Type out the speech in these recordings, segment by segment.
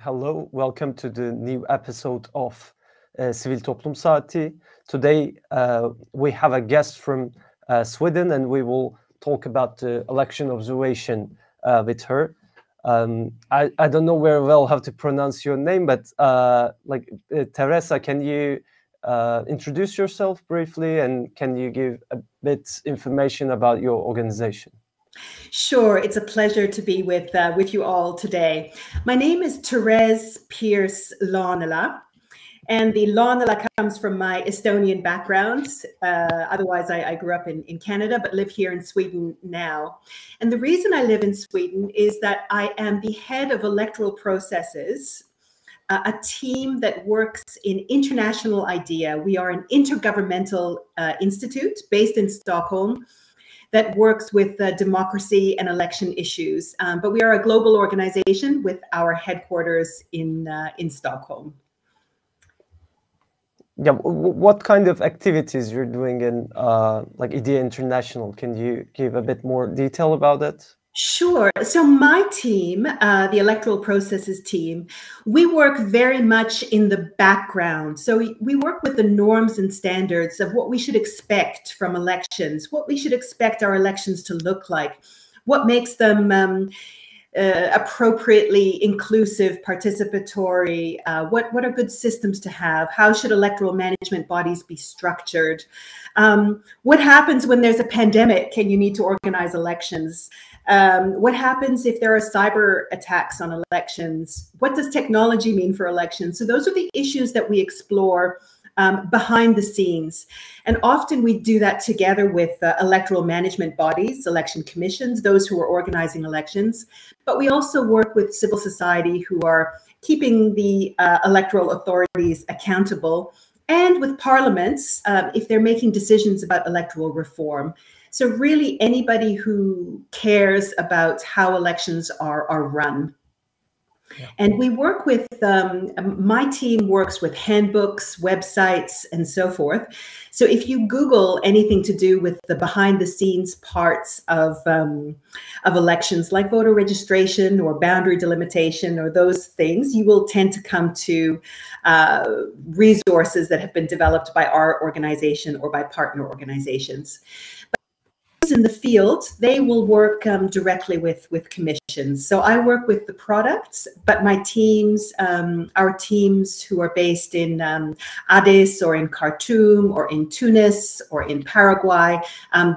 Hello, welcome to the new episode of Sivil Toplum Saati. Today we have a guest from Sweden, and we will talk about the election observation with her. I don't know very well how to pronounce your name, but Teresa, can you introduce yourself briefly, and can you give a bit information about your organization? Sure, it's a pleasure to be with you all today. My name is Therese Pearce Laanela, and the Laanela comes from my Estonian background. Otherwise, I grew up in Canada, but live here in Sweden now. And the reason I live in Sweden is that I am the head of electoral processes, a team that works in international IDEA. We are an intergovernmental institute based in Stockholm that works with democracy and election issues. But we are a global organization with our headquarters in Stockholm. Yeah, what kind of activities you're doing in like IDEA International? Can you give a bit more detail about it? Sure. So my team, the electoral processes team, we work very much in the background. So we work with the norms and standards of what we should expect from elections, what we should expect our elections to look like, what makes them appropriately inclusive, participatory, what are good systems to have, how should electoral management bodies be structured, what happens when there's a pandemic and you need to organize elections, what happens if there are cyber attacks on elections, what does technology mean for elections? So those are the issues that we explore behind the scenes. And often we do that together with electoral management bodies, election commissions, those who are organizing elections. But we also work with civil society who are keeping the electoral authorities accountable, and with parliaments if they're making decisions about electoral reform. So really anybody who cares about how elections are run. Yeah. And we work with, my team works with handbooks, websites, and so forth. So if you Google anything to do with the behind the scenes parts of elections, like voter registration or boundary delimitation or those things, you will tend to come to resources that have been developed by our organization or by partner organizations. In the field, they will work directly with commissions. So I work with the products, but my teams, our teams who are based in Addis or in Khartoum or in Tunis or in Paraguay,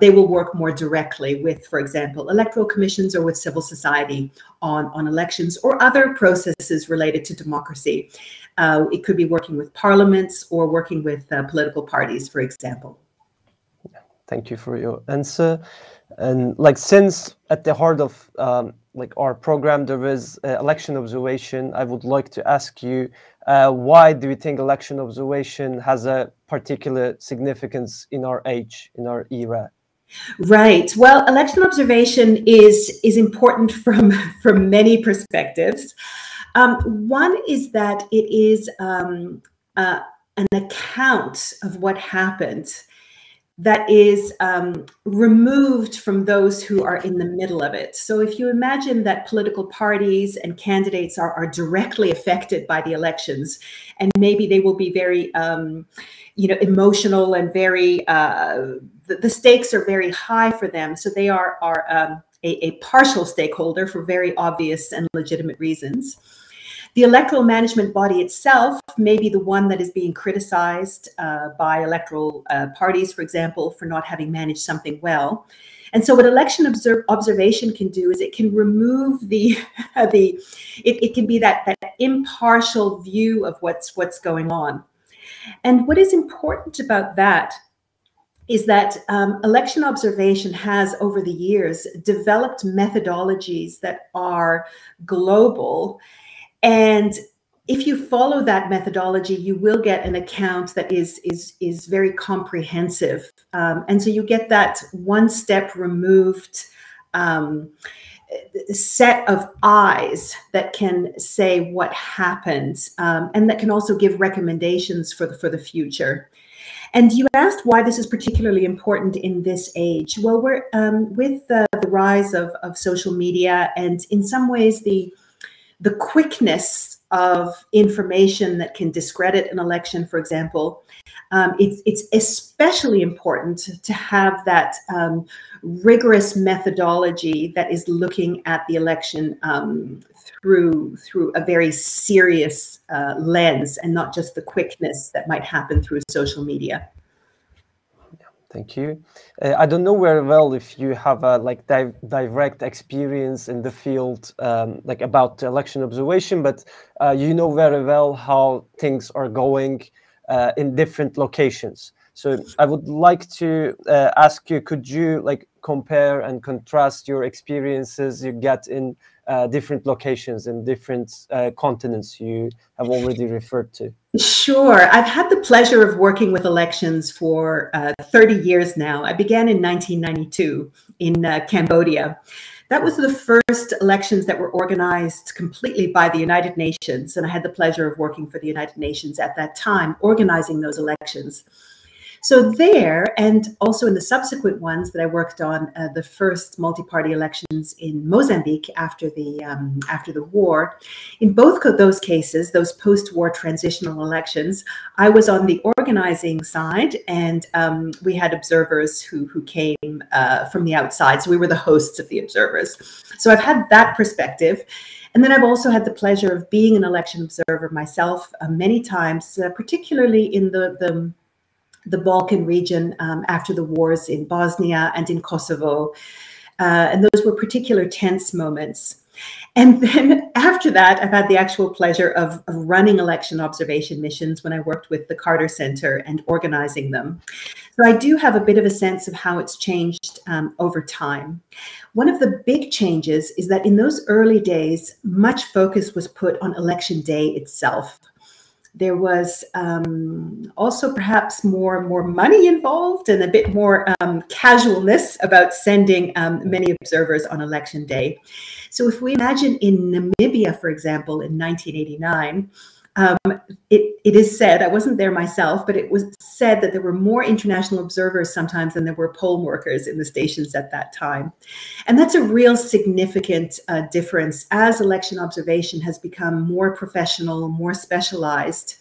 they will work more directly with, for example, electoral commissions or with civil society on elections or other processes related to democracy. It could be working with parliaments or working with political parties, for example. Thank you for your answer. And like, since at the heart of like our program there is election observation, I would like to ask you, why do you think election observation has a particular significance in our age, in our era? Right. Well, election observation is important from many perspectives. One is that it is an account of what happened that is removed from those who are in the middle of it. So if you imagine that political parties and candidates are directly affected by the elections, and maybe they will be very, emotional and very, the stakes are very high for them. So they are a partial stakeholder for very obvious and legitimate reasons. The electoral management body itself may be the one that is being criticized by electoral parties, for example, for not having managed something well. And so what election observation can do is it can remove it can be that impartial view of what's going on. And what is important about that is that election observation has, over the years, developed methodologies that are global. And if you follow that methodology, you will get an account that is very comprehensive. And so you get that one step removed set of eyes that can say what happened, and that can also give recommendations for the future. And you asked why this is particularly important in this age. Well, we're with the rise of social media, and in some ways the the quickness of information that can discredit an election, for example, it's especially important to have that rigorous methodology that is looking at the election through a very serious lens, and not just the quickness that might happen through social media. Thank you. I don't know very well if you have a direct experience in the field, like about election observation, but you know very well how things are going in different locations. So I would like to ask you, could you compare and contrast your experiences you get in different locations in different continents you have already referred to? Sure. I've had the pleasure of working with elections for 30 years now. I began in 1992 in Cambodia. That was the first elections that were organized completely by the United Nations, and I had the pleasure of working for the United Nations at that time, organizing those elections. So there, and also in the subsequent ones that I worked on, the first multi-party elections in Mozambique after the war, in both of those cases, those post-war transitional elections, I was on the organizing side, and we had observers who came from the outside. So we were the hosts of the observers. So I've had that perspective. And then I've also had the pleasure of being an election observer myself many times, particularly in the Balkan region after the wars in Bosnia and in Kosovo. And those were particular tense moments. And then after that, I've had the actual pleasure of running election observation missions when I worked with the Carter Center and organizing them. So I do have a bit of a sense of how it's changed over time. One of the big changes is that in those early days, much focus was put on election day itself. There was also perhaps more money involved and a bit more casualness about sending many observers on election day. So if we imagine in Namibia, for example, in 1989, it is said, I wasn't there myself, but it was said that there were more international observers sometimes than there were poll workers in the stations at that time. And that's a real significant difference as election observation has become more professional, more specialized.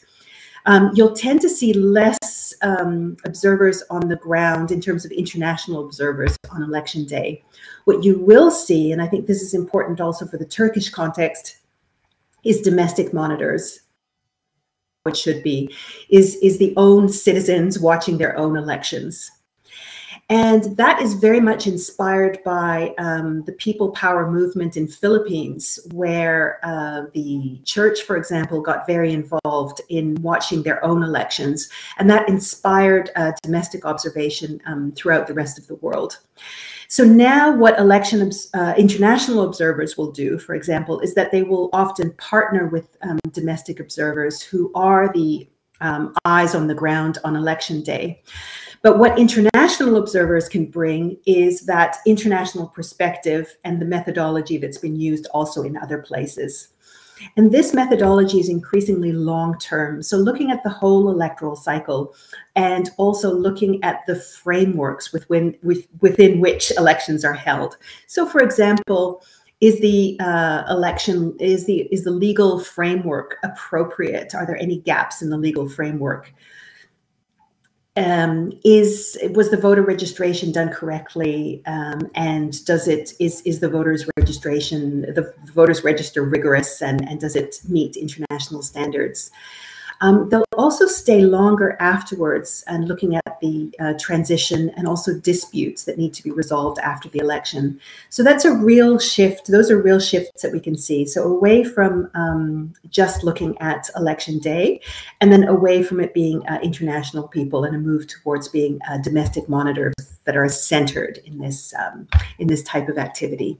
You'll tend to see less observers on the ground in terms of international observers on election day. What you will see, and I think this is important also for the Turkish context, is domestic monitors. It should be, is the own citizens watching their own elections. And that is very much inspired by the people power movement in Philippines, where the church, for example, got very involved in watching their own elections. And that inspired domestic observation throughout the rest of the world. So now what international observers will do, for example, is that they will often partner with domestic observers who are the eyes on the ground on election day. But what international observers can bring is that international perspective and the methodology that's been used also in other places. And this methodology is increasingly long-term. So looking at the whole electoral cycle and also looking at the frameworks within which elections are held. So for example, is the legal framework appropriate? Are there any gaps in the legal framework? Was the voter registration done correctly? And is the the voters register rigorous, and does it meet international standards? They'll also stay longer afterwards and looking at the transition and also disputes that need to be resolved after the election. So that's a real shift. Those are real shifts that we can see. So away from just looking at election day, and then away from it being international people, and a move towards being domestic monitors that are centered in this type of activity.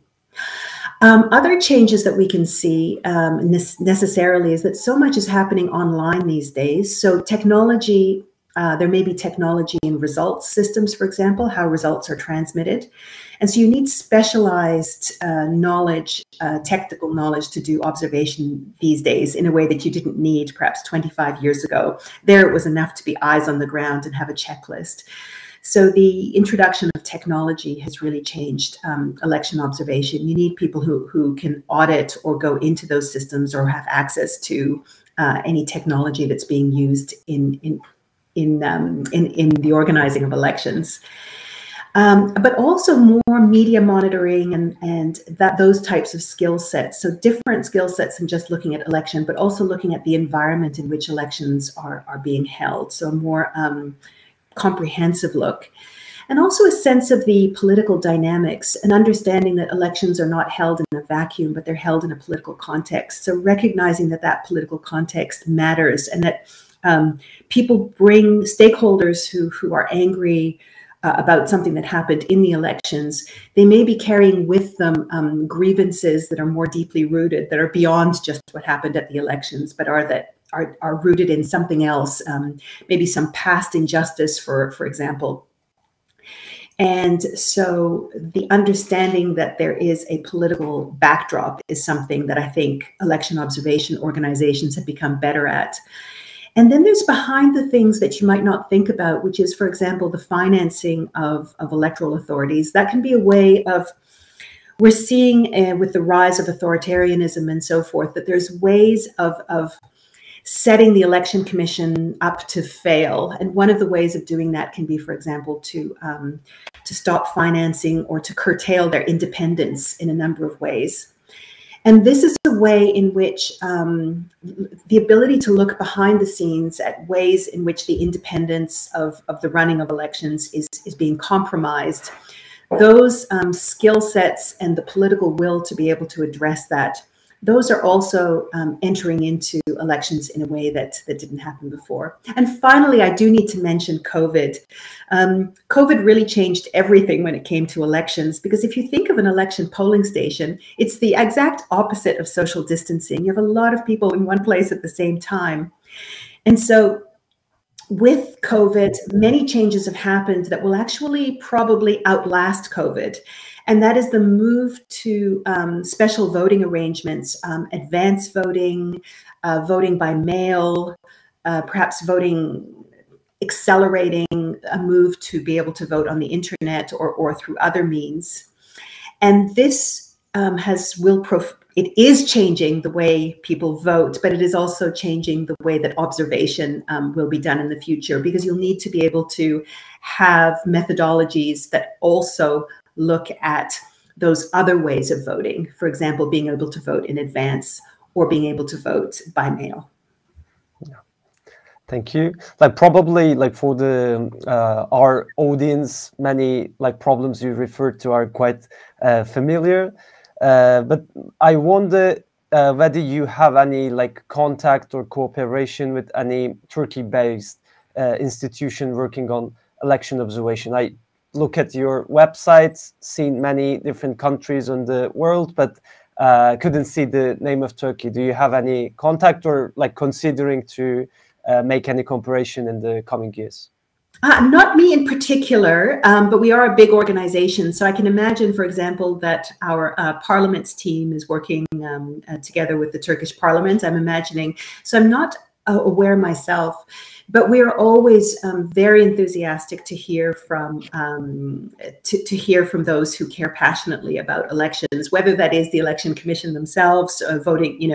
Other changes that we can see necessarily is that so much is happening online these days. So technology, there may be technology in results systems, for example, how results are transmitted. And so you need specialized knowledge, technical knowledge to do observation these days in a way that you didn't need perhaps 25 years ago. There it was enough to be eyes on the ground and have a checklist. So the introduction of technology has really changed election observation. You need people who can audit or go into those systems or have access to any technology that's being used in the organizing of elections. But also more media monitoring and those types of skill sets. So different skill sets than just looking at election, but also looking at the environment in which elections are being held. So a more comprehensive look. And also a sense of the political dynamics and understanding that elections are not held in a vacuum, but they're held in a political context. So recognizing that political context matters and that people bring stakeholders who are angry about something that happened in the elections. They may be carrying with them grievances that are more deeply rooted, that are beyond just what happened at the elections, but are rooted in something else, maybe some past injustice, for example. And so the understanding that there is a political backdrop is something that I think election observation organizations have become better at. And then there's behind the things that you might not think about, which is, for example, the financing of electoral authorities. That can be a way of, we're seeing with the rise of authoritarianism and so forth, that there's ways of setting the election commission up to fail. And one of the ways of doing that can be, for example, to stop financing or to curtail their independence in a number of ways. And this is a way in which the ability to look behind the scenes at ways in which the independence of the running of elections is being compromised. Those skill sets and the political will to be able to address that, those are also entering into elections in a way that didn't happen before. And finally, I do need to mention COVID. COVID really changed everything when it came to elections, because if you think of an election polling station, it's the exact opposite of social distancing. You have a lot of people in one place at the same time. And so with COVID, many changes have happened that will actually probably outlast COVID. And that is the move to special voting arrangements, advance voting, voting by mail, perhaps voting, accelerating a move to be able to vote on the internet or through other means. And this it is changing the way people vote, but it is also changing the way that observation will be done in the future, because you'll need to be able to have methodologies that also look at those other ways of voting. For example, being able to vote in advance or being able to vote by mail. Yeah. Thank you. Probably for the our audience, many problems you referred to are quite familiar. But I wonder whether you have any contact or cooperation with any Turkey-based institution working on election observation. I look at your website, seen many different countries in the world, but couldn't see the name of Turkey. Do you have any contact or considering to make any cooperation in the coming years? Not me in particular, but we are a big organization. So I can imagine, for example, that our parliaments team is working together with the Turkish parliament, I'm imagining. So I'm not aware myself, but we are always very enthusiastic to hear from those who care passionately about elections, whether that is the election commission themselves, voting,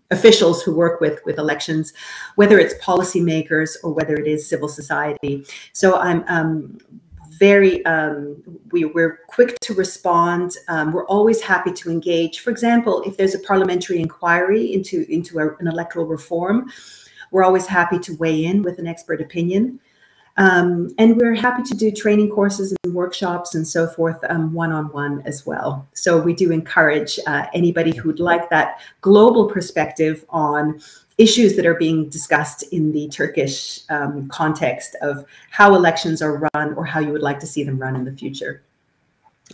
officials who work with elections, whether it's policymakers or whether it is civil society. So I'm we're quick to respond. We're always happy to engage. For example, if there's a parliamentary inquiry into an electoral reform, we're always happy to weigh in with an expert opinion. And we're happy to do training courses and workshops and so forth one-on-one as well. So we do encourage anybody who'd like that global perspective on issues that are being discussed in the Turkish context of how elections are run or how you would like to see them run in the future.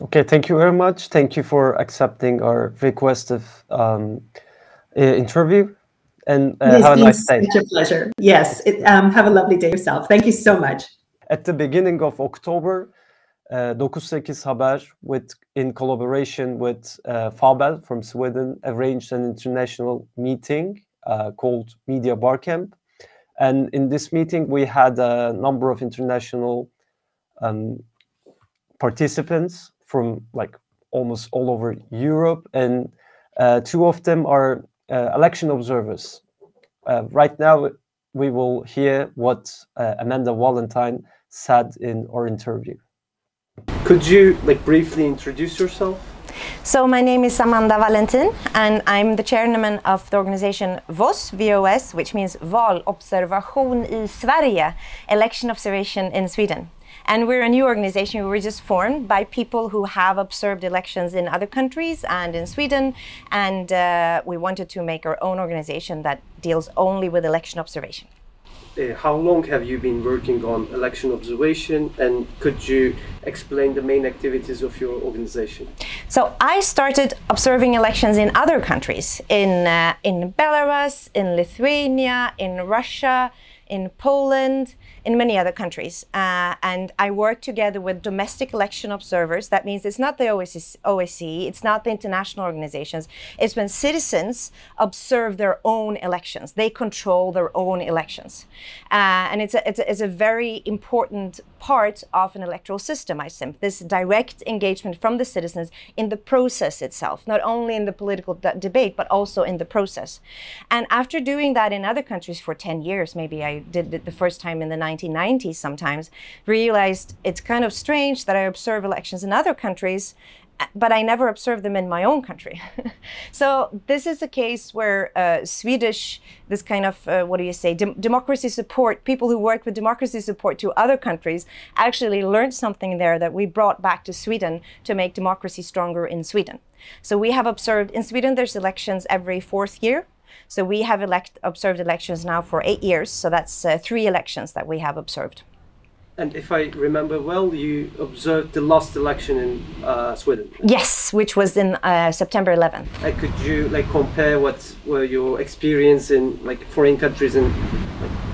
Okay, thank you very much. Thank you for accepting our request of interview. And have a nice day. It's such a pleasure. Yes, have a lovely day yourself. Thank you so much. At the beginning of October, 9/8 Haber, in collaboration with Fabel from Sweden, arranged an international meeting called Media Barcamp. And in this meeting, we had a number of international participants from like almost all over Europe, and two of them are election observers. Right now, we will hear what Amanda Valentine said in our interview. Could you like briefly introduce yourself? So my name is Amanda Valentine, and I'm the chairman of the organization VOS, which means Valobservation i Sverige, election observation in Sweden. And we're a new organization. We were just formed by people who have observed elections in other countries and in Sweden. And we wanted to make our own organization that deals only with election observation. How long have you been working on election observation, and could you explain the main activities of your organization? So I started observing elections in other countries, in Belarus, in Lithuania, in Russia, in Poland, in many other countries. And I work together with domestic election observers. That means it's not the OSCE, it's not the international organizations. It's when citizens observe their own elections. They control their own elections. And it's a very important part of an electoral system, I think. This direct engagement from the citizens in the process itself, not only in the political debate, but also in the process. And after doing that in other countries for 10 years, maybe I did it the first time in the 1990s sometimes, realized it's kind of strange that I observe elections in other countries, but I never observed them in my own country. So this is a case where Swedish, this kind of, democracy support, people who work with democracy support to other countries actually learned something there that we brought back to Sweden to make democracy stronger in Sweden. So we have observed, in Sweden there's elections every 4th year. So we have observed elections now for 8 years. So that's 3 elections that we have observed. And if I remember well, you observed the last election in Sweden. Yes, which was in September 11th. Could you like compare what were your experience in like foreign countries and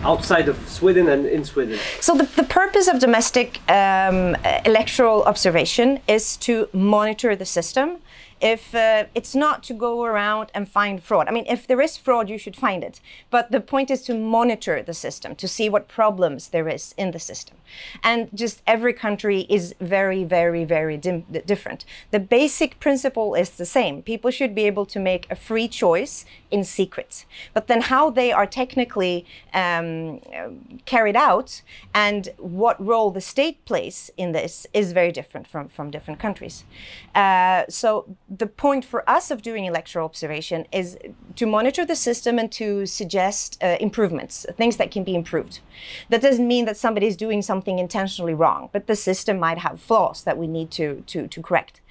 outside of Sweden and in Sweden? So the purpose of domestic electoral observation is to monitor the system. If it's not to go around and find fraud. I mean, if there is fraud, you should find it. But the point is to monitor the system, to see what problems there is in the system. And just every country is very, very, very different. The basic principle is the same. People should be able to make a free choice in secret. But then how they are technically carried out and what role the state plays in this is very different from different countries. So the point for us of doing electoral observation is to monitor the system and to suggest improvements, things that can be improved. That doesn't mean that somebody is doing something intentionally wrong, but the system might have flaws that we need to correct.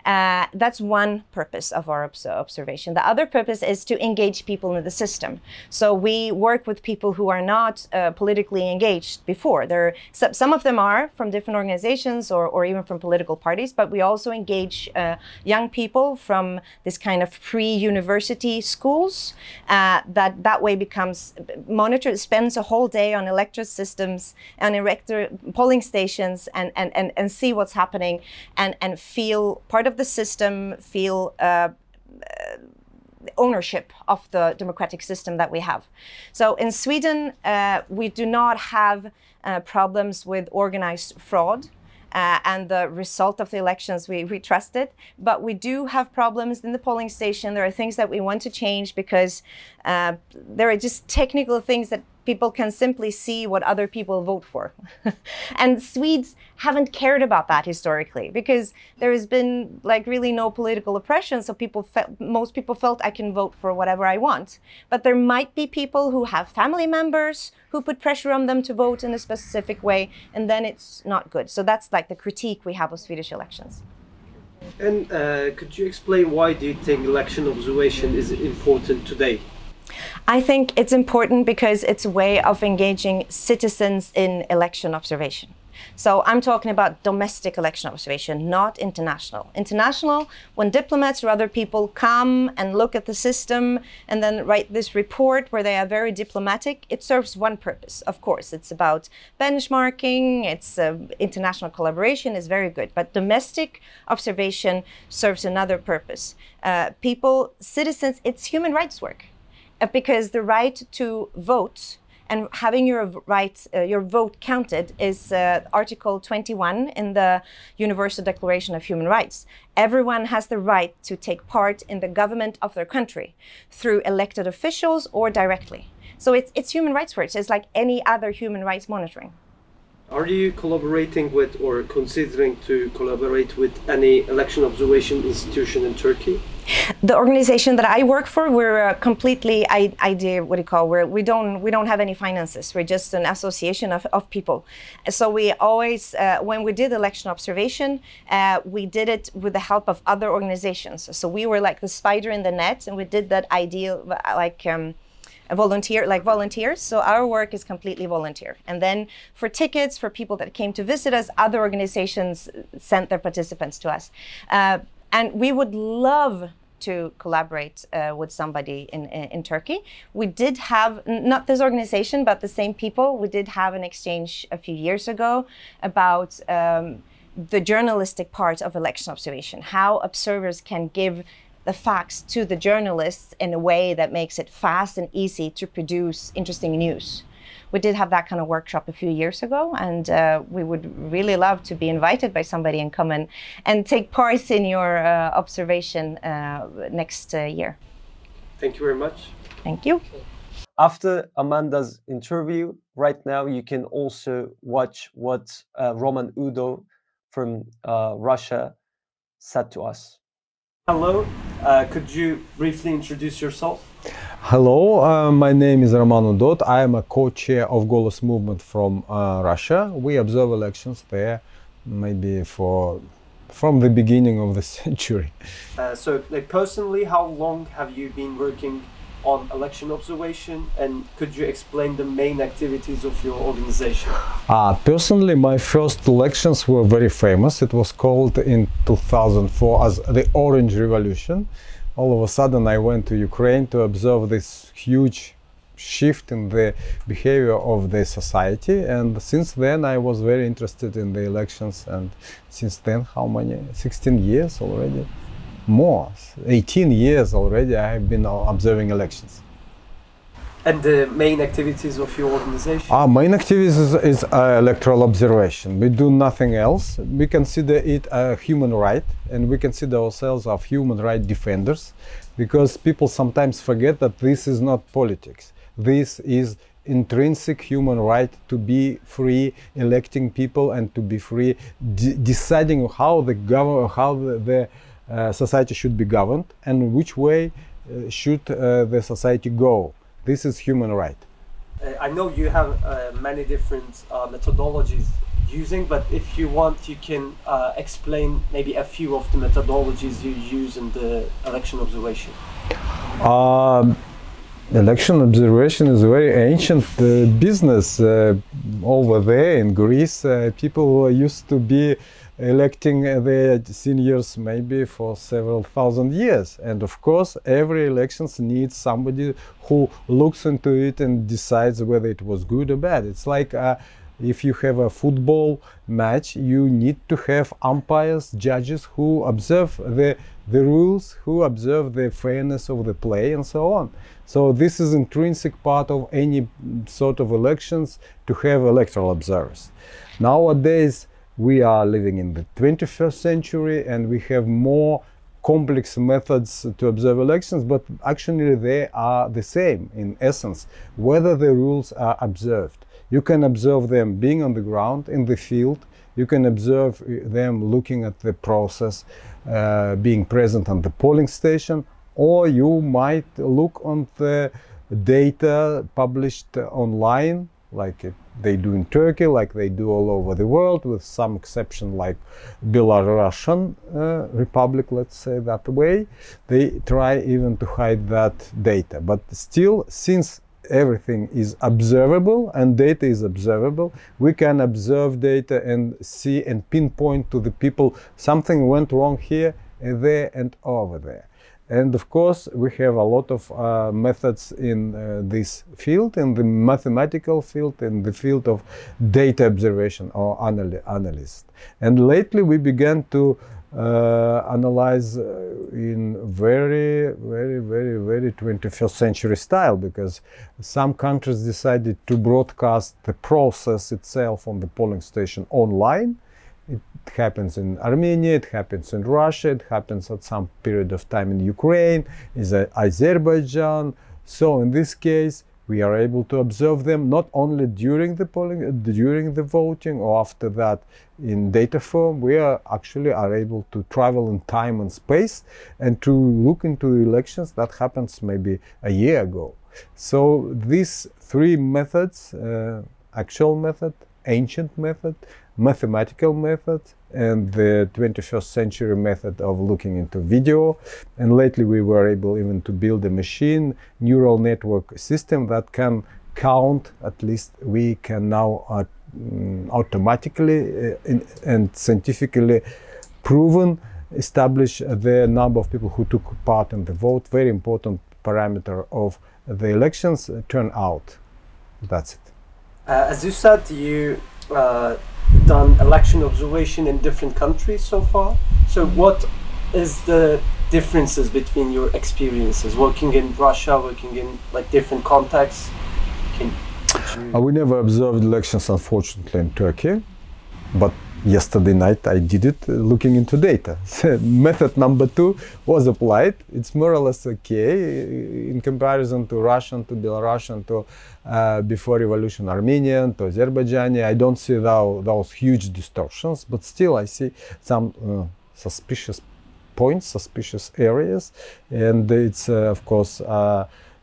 That's one purpose of our observation. The other purpose is to engage people in the system. So we work with people who are not politically engaged before. Some of them are from different organizations or even from political parties, but we also engage young people from this kind of pre-university schools that way becomes monitored, spends a whole day on electoral systems and polling stations and see what's happening and feel part of the system, feel ownership of the democratic system that we have. So in Sweden, we do not have problems with organized fraud. And the result of the elections, we trusted. But we do have problems in the polling station. There are things that we want to change because there are just technical things that people can simply see what other people vote for. And Swedes haven't cared about that historically because there has been like really no political oppression. So most people felt I can vote for whatever I want. But there might be people who have family members who put pressure on them to vote in a specific way, and then it's not good. So that's like the critique we have of Swedish elections. And could you explain why do you think election observation is important today? I think it's important because it's a way of engaging citizens in election observation. So I'm talking about domestic election observation, not international. International, when diplomats or other people come and look at the system and then write this report where they are very diplomatic, it serves one purpose. Of course, it's about benchmarking, it's international collaboration is very good, but domestic observation serves another purpose. Citizens, it's human rights work. Because the right to vote and having your right, your vote counted is Article 21 in the Universal Declaration of Human Rights. Everyone has the right to take part in the government of their country through elected officials or directly. So it's human rights for it. It's like any other human rights monitoring. Are you collaborating with or considering to collaborate with any election observation institution in Turkey? The organization that I work for, we're completely we don't have any finances. We're just an association of people. So we always, when we did election observation, we did it with the help of other organizations. So we were like the spider in the net, and we did that volunteers. So our work is completely volunteer. And then for tickets, for people that came to visit us, other organizations sent their participants to us. And we would love to collaborate with somebody in Turkey. We did have, not this organization, but the same people, we did have an exchange a few years ago about the journalistic part of election observation, how observers can give the facts to the journalists in a way that makes it fast and easy to produce interesting news. We did have that kind of workshop a few years ago, and we would really love to be invited by somebody and come and take part in your observation next year. Thank you very much. Thank you. After Amanda's interview, right now you can also watch what Roman Udot from Russia said to us. Hello, could you briefly introduce yourself? Hello, my name is Roman Udot. I am a co-chair of Golos movement from Russia. We observe elections there maybe from the beginning of the century. So personally, how long have you been working on election observation, and could you explain the main activities of your organization? Personally, my first elections were very famous. It was called in 2004 as the Orange Revolution. All of a sudden I went to Ukraine to observe this huge shift in the behavior of the society, and since then I was very interested in the elections, and since then, how many? 16 years already? More, 18 years already I have been observing elections. And the main activities of your organization? Our main activities is electoral observation. We do nothing else. We consider it a human right, and we consider ourselves as human right defenders, because people sometimes forget that this is not politics. This is intrinsic human right to be free electing people and to be free deciding how the society should be governed and which way should the society go. This is human right. I know you have many different methodologies using, but if you want, you can explain maybe a few of the methodologies you use in the election observation. Election observation is a very ancient business. Over there in Greece, people used to be electing their seniors maybe for several thousand years, and of course every elections needs somebody who looks into it and decides whether it was good or bad. It's like if you have a football match, you need to have umpires, judges who observe the rules, who observe the fairness of the play and so on. So this is intrinsic part of any sort of elections, to have electoral observers. Nowadays we are living in the 21st century, and we have more complex methods to observe elections, but actually they are the same in essence, whether the rules are observed. You can observe them being on the ground, in the field. You can observe them looking at the process, being present on the polling station, or you might look on the data published online, like they do in Turkey, like they do all over the world, with some exception like Belarusian Republic, let's say that way. They try even to hide that data. But still, since everything is observable and data is observable, we can observe data and see and pinpoint to the people something went wrong here and there and over there. And of course, we have a lot of methods in this field, in the mathematical field, in the field of data observation or analyst. And lately we began to analyze in very 21st century style, because some countries decided to broadcast the process itself on the polling station online. It happens in Armenia, it happens in Russia, it happens at some period of time in Ukraine, in Azerbaijan. So in this case, we are able to observe them not only during the polling, during the voting, or after that in data form. We are actually able to travel in time and space and to look into elections that happens maybe a year ago. So these three methods, actual method, ancient method, mathematical method, and the 21st century method of looking into video. And lately we were able even to build a machine neural network system that can count, at least we can now automatically and scientifically proven establish the number of people who took part in the vote. Very important parameter of the elections, turnout. That's it. As you said, you done election observation in different countries so far. So what is the differences between your experiences working in Russia, working in like different contexts? We never observed elections, unfortunately, in Turkey, but yesterday night I did it looking into data. Method number 2 was applied. It's more or less okay in comparison to Russian, to Belarusian, to before revolution Armenian, to Azerbaijani. I don't see those huge distortions, but still I see some suspicious points, suspicious areas, and it's of course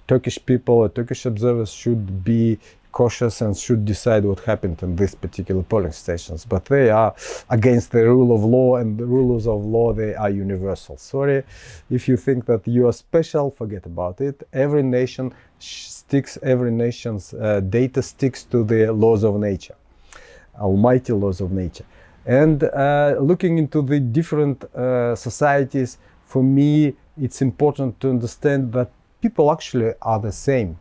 Turkish people, Turkish observers should be cautious and should decide what happened in these particular polling stations. But they are against the rule of law, and the rules of law, they are universal. Sorry, if you think that you are special, forget about it. Every nation every nation's data sticks to the laws of nature, almighty laws of nature. And looking into the different societies, for me, it's important to understand that people actually are the same.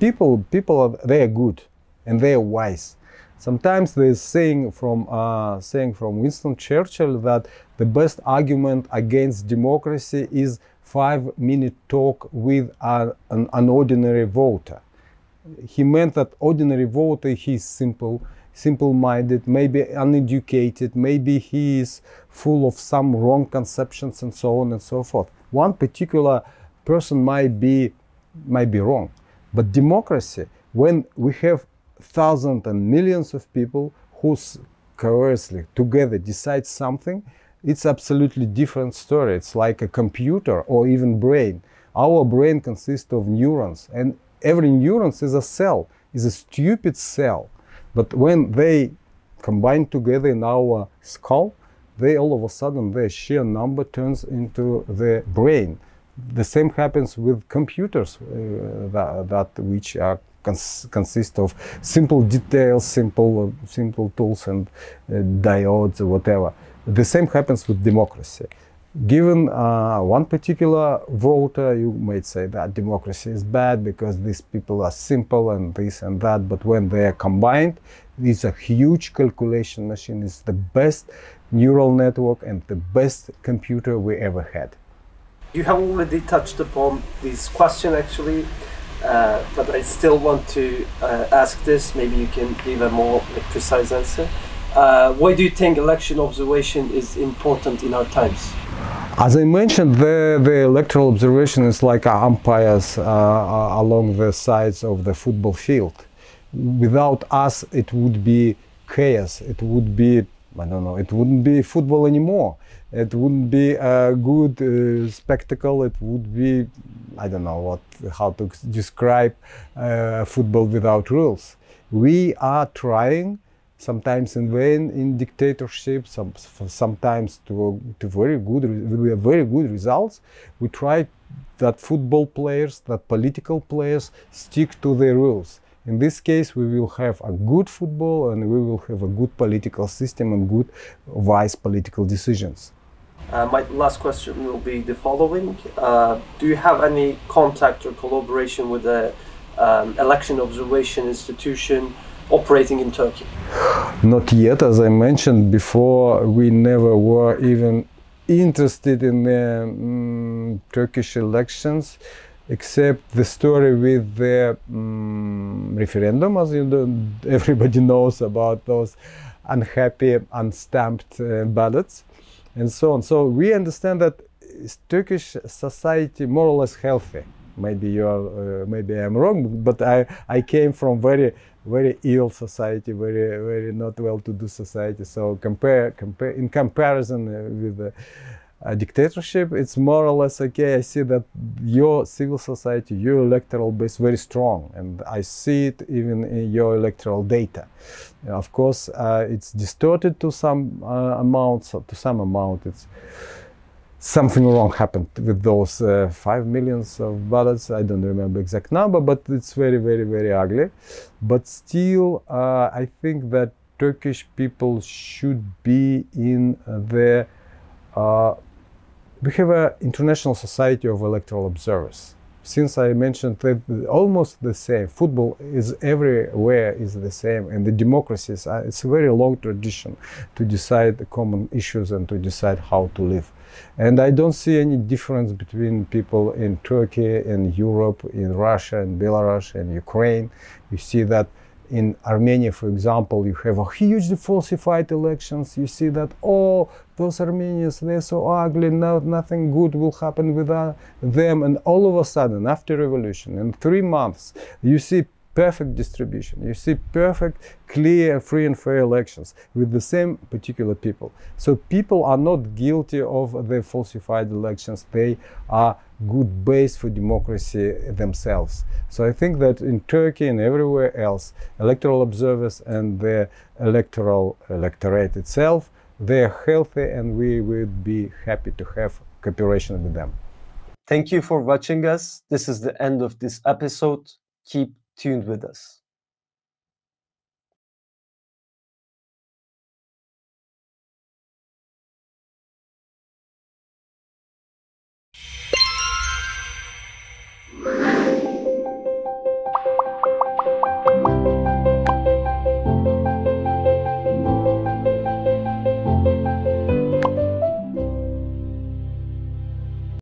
People they are good and they are wise. Sometimes there's saying from Winston Churchill that the best argument against democracy is 5-minute talk with an ordinary voter. He meant that ordinary voter, he's simple-minded, maybe uneducated, maybe he is full of some wrong conceptions and so on and so forth. One particular person might be wrong. But democracy, when we have thousands and millions of people who coercively together decide something, it's absolutely different story. It's like a computer or even brain. Our brain consists of neurons, and every neuron is a cell, is a stupid cell. But when they combine together in our skull, they all of a sudden their sheer number turns into the brain. The same happens with computers, which are consist of simple details, simple tools and diodes or whatever. The same happens with democracy. Given one particular voter, you might say that democracy is bad because these people are simple and this and that. But when they are combined, it's a huge calculation machine. It's the best neural network and the best computer we ever had. You have already touched upon this question actually, but I still want to ask this. Maybe you can give a more precise answer. Why do you think election observation is important in our times? As I mentioned, the electoral observation is like umpires along the sides of the football field. Without us, it would be chaos. It would be, I don't know, it wouldn't be football anymore. It wouldn't be a good spectacle. It would be, I don't know how to describe football without rules. We are trying, sometimes in vain, in dictatorship, sometimes to very good results. We try that football players, that political players stick to the rules. In this case, we will have a good football and we will have a good political system and good, wise political decisions. My last question will be the following. Do you have any contact or collaboration with the election observation institution operating in Turkey? Not yet. As I mentioned before, we never were even interested in the Turkish elections, except the story with the referendum, as you know, everybody knows about those unhappy, unstamped ballots, and so on. So we understand that Turkish society more or less healthy. Maybe maybe I'm wrong, but I came from very ill society, very not well-to-do society. So in comparison with the dictatorship, it's more or less okay. I see that your civil society, your electoral base, very strong, and I see it even in your electoral data. Of course, it's distorted to some amount. So to some amount, it's something wrong happened with those 5 million of ballots. I don't remember exact number, but it's very ugly. But still, I think that Turkish people should be in the. We have an international society of electoral observers. Since I mentioned that almost the same, football is everywhere is the same, and the democracies, it's a very long tradition to decide the common issues and to decide how to live. And I don't see any difference between people in Turkey, in Europe, in Russia, in Belarus, and Ukraine. You see that in Armenia, for example, you have a hugely falsified elections. You see that, oh, those Armenians, they're so ugly, nothing good will happen with them. And all of a sudden, after revolution, in 3 months, you see perfect distribution. You see perfect, clear, free and fair elections with the same particular people. So people are not guilty of the falsified elections. They are good base for democracy themselves. So I think that in Turkey and everywhere else, electoral observers and the electorate itself, they're healthy, and we would be happy to have cooperation with them. Thank you for watching us. This is the end of this episode. Keep tuned with us.